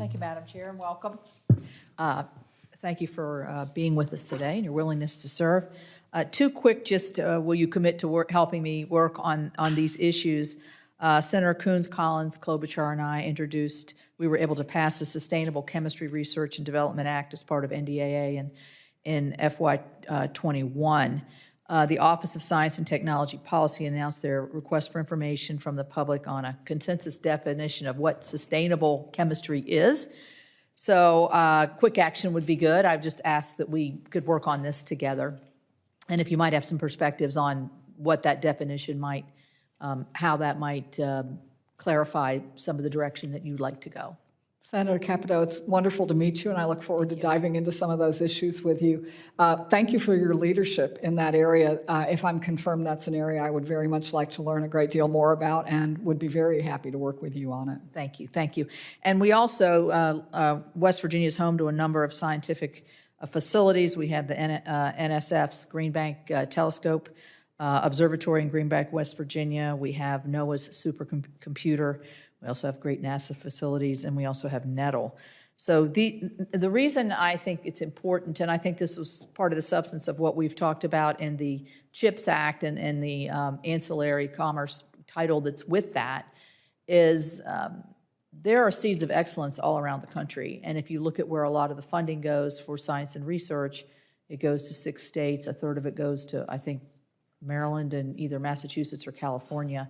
Thank you, Madam Chair, and welcome. Thank you for being with us today and your willingness to serve. Two quick, will you commit to helping me work on these issues? Senator Coons, Collins, Klobuchar, and I we were able to pass the Sustainable Chemistry Research and Development Act as part of NDAA in FY21. The Office of Science and Technology Policy announced their request for information from the public on a consensus definition of what sustainable chemistry is. So quick action would be good. I've just asked that we could work on this together. And if you might have some perspectives on what that definition might, how that might clarify some of the direction that you'd like to go. Senator Capito, it's wonderful to meet you, and I look forward to diving into some of those issues with you. Thank you for your leadership in that area. If I'm confirmed, that's an area I would very much like to learn a great deal more about and would be very happy to work with you on it. Thank you, thank you. And we also, West Virginia is home to a number of scientific facilities. We have the NSF's Green Bank Telescope Observatory in Green Bank, West Virginia. We have NOAA's supercomputer. We also have great NASA facilities, and we also have Nettle. So the reason I think it's important, and I think this was part of the substance of what we've talked about in the CHIPS Act and the ancillary commerce title that's with that, is there are seeds of excellence all around the country. And if you look at where a lot of the funding goes for science and research, it goes to 6 states. A third of it goes to, I think, Maryland and either Massachusetts or California.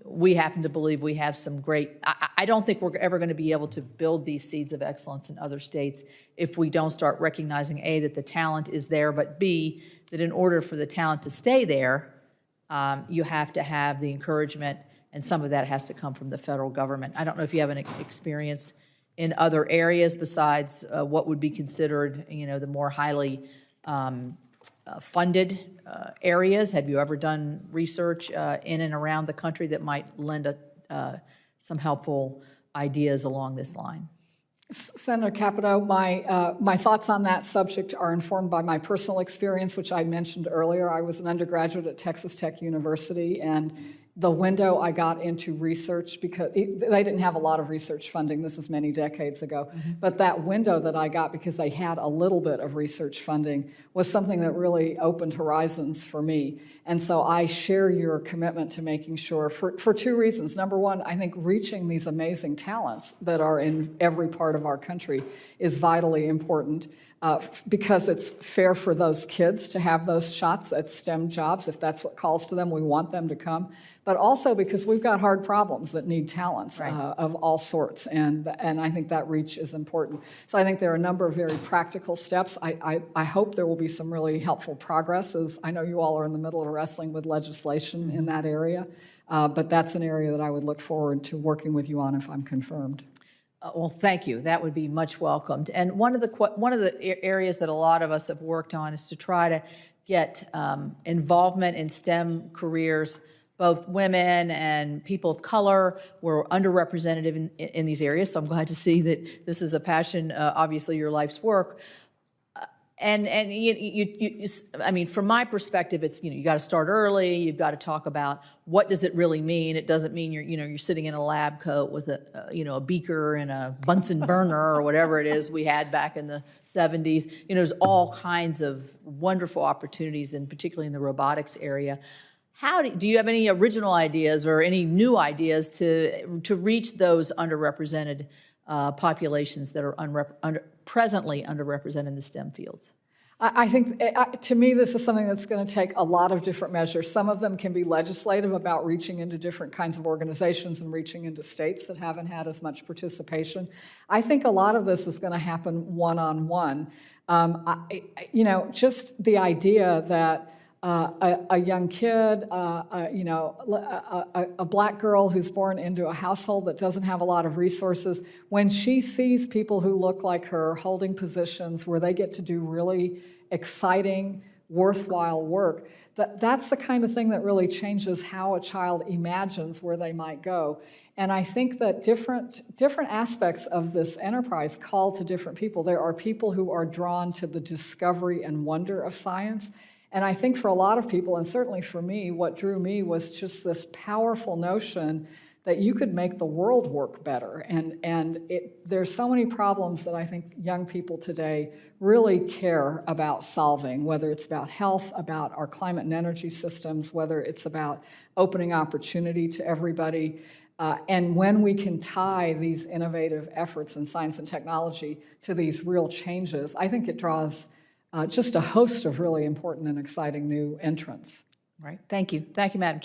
We happen to believe we have some great, I don't think we're ever going to be able to build these seeds of excellence in other states if we don't start recognizing, A, that the talent is there, but B, that in order for the talent to stay there, you have to have the encouragement, and some of that has to come from the federal government. I don't know if you have an experience in other areas besides what would be considered, the more highly funded areas. Have you ever done research in and around the country that might lend some helpful ideas along this line? Senator Capito, my thoughts on that subject are informed by my personal experience, which I mentioned earlier. I was an undergraduate at Texas Tech University, and the window I got into research, because they didn't have a lot of research funding, this is many decades ago, but that window that I got because they had a little bit of research funding was something that really opened horizons for me. And so I share your commitment to making sure, for 2 reasons. Number one, I think reaching these amazing talents that are in every part of our country is vitally important. Because it's fair for those kids to have those shots at STEM jobs. If that's what calls to them, we want them to come. But also because we've got hard problems that need talents of all sorts, and I think that reach is important. So I think there are a number of very practical steps. I hope there will be some really helpful progress, as I know you all are in the middle of wrestling with legislation in that area, but that's an area that I would look forward to working with you on if I'm confirmed. Well, thank you. That would be much welcomed. And one of the areas that a lot of us have worked on is to try to get involvement in STEM careers. Both women and people of color were underrepresented in these areas. So I'm glad to see that this is a passion, obviously your life's work. And I mean, from my perspective, it's, you got to start early. You've got to talk about what does it really mean. It doesn't mean you're sitting in a lab coat with a beaker and a Bunsen burner or whatever it is we had back in the 70s. There's all kinds of wonderful opportunities, and particularly in the robotics area. Do you have any original ideas or any new ideas to reach those underrepresented populations that are presently underrepresented in the STEM fields? I think, to me, this is something that's going to take a lot of different measures. Some of them can be legislative, about reaching into different kinds of organizations and reaching into states that haven't had as much participation. I think a lot of this is going to happen one-on-one. Just the idea that a young kid, a black girl who's born into a household that doesn't have a lot of resources, when she sees people who look like her holding positions where they get to do really exciting, worthwhile work, that's the kind of thing that really changes how a child imagines where they might go. And I think that different aspects of this enterprise call to different people. There are people who are drawn to the discovery and wonder of science. And I think for a lot of people, and certainly for me, what drew me was just this powerful notion that you could make the world work better. And there's so many problems that I think young people today really care about solving, whether it's about health, about our climate and energy systems, whether it's about opening opportunity to everybody. And when we can tie these innovative efforts in science and technology to these real changes, I think it draws just a host of really important and exciting new entrants. Right. Thank you. Thank you, Madam Chair.